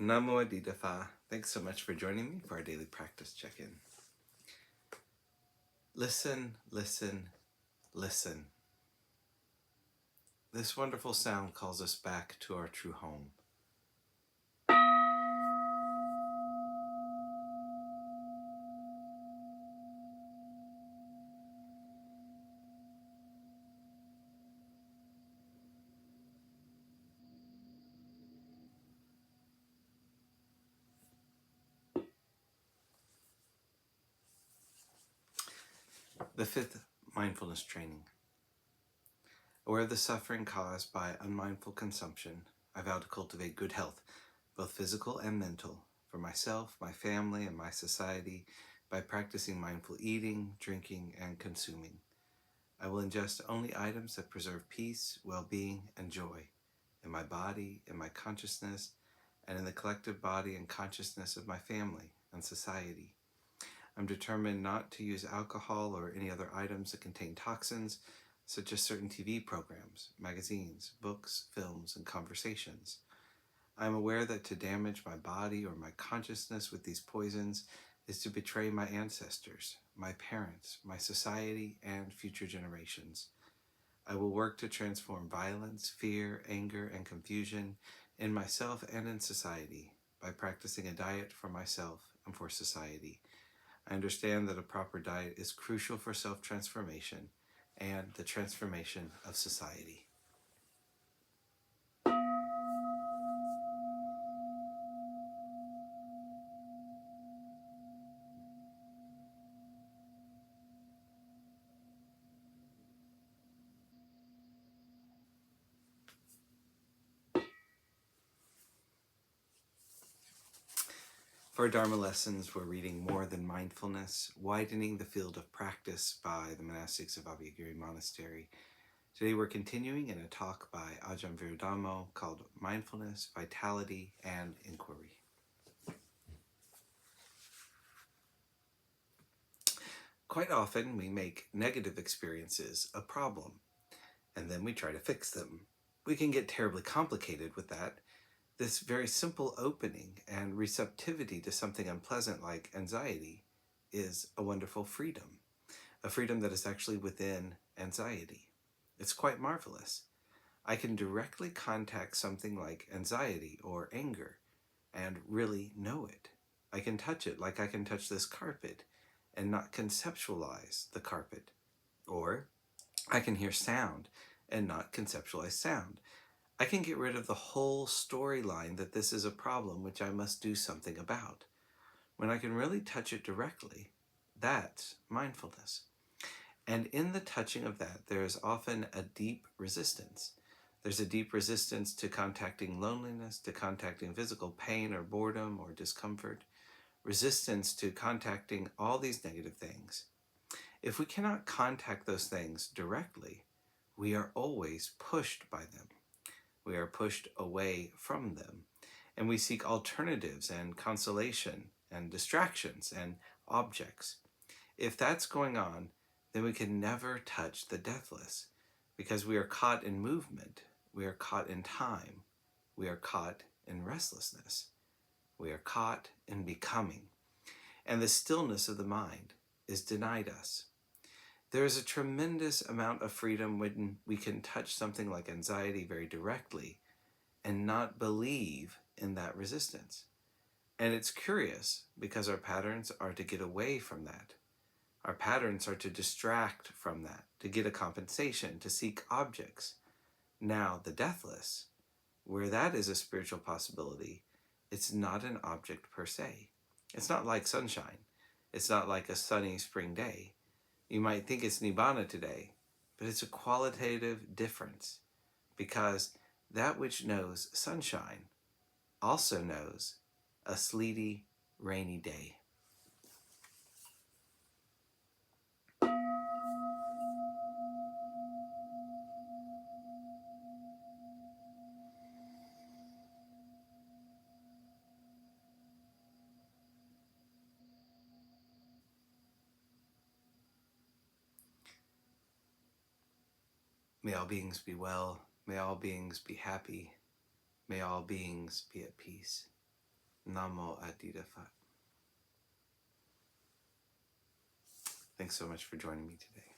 Namo Phat. Thanks so much for joining me for our daily practice check-in. Listen, listen, listen. This wonderful sound calls us back to our true home. The fifth mindfulness training. Aware of the suffering caused by unmindful consumption, I vow to cultivate good health, both physical and mental, for myself, my family, and my society by practicing mindful eating, drinking, and consuming. I will ingest only items that preserve peace, well-being, and joy in my body, in my consciousness, and in the collective body and consciousness of my family and society. I'm determined not to use alcohol or any other items that contain toxins, such as certain TV programs, magazines, books, films, and conversations. I am aware that to damage my body or my consciousness with these poisons is to betray my ancestors, my parents, my society, and future generations. I will work to transform violence, fear, anger, and confusion in myself and in society by practicing a diet for myself and for society. I understand that a proper diet is crucial for self-transformation and the transformation of society. For our Dharma lessons, we're reading More Than Mindfulness, Widening the Field of Practice by the Monastics of Abhayagiri Monastery. Today we're continuing in a talk by Ajahn Namo called Mindfulness, Vitality, and Inquiry. Quite often we make negative experiences a problem, and then we try to fix them. We can get terribly complicated with that. This very simple opening and receptivity to something unpleasant like anxiety is a wonderful freedom, a freedom that is actually within anxiety. It's quite marvelous. I can directly contact something like anxiety or anger and really know it. I can touch it like I can touch this carpet and not conceptualize the carpet. Or I can hear sound and not conceptualize sound. I can get rid of the whole storyline that this is a problem which I must do something about. When I can really touch it directly, that's mindfulness. And in the touching of that, there is often a deep resistance. There's a deep resistance to contacting loneliness, to contacting physical pain or boredom or discomfort, resistance to contacting all these negative things. If we cannot contact those things directly, we are always pushed by them. We are pushed away from them, and we seek alternatives and consolation and distractions and objects. If that's going on, then we can never touch the deathless, because we are caught in movement, we are caught in time, we are caught in restlessness, we are caught in becoming, and the stillness of the mind is denied us. There is a tremendous amount of freedom when we can touch something like anxiety very directly and not believe in that resistance. And it's curious because our patterns are to get away from that. Our patterns are to distract from that, to get a compensation, to seek objects. Now, the deathless, where that is a spiritual possibility, it's not an object per se. It's not like sunshine. It's not like a sunny spring day. You might think it's Nibbana today, but it's a qualitative difference, because that which knows sunshine also knows a sleety, rainy day. May all beings be well. May all beings be happy. May all beings be at peace. Namo Adida Phat. Thanks so much for joining me today.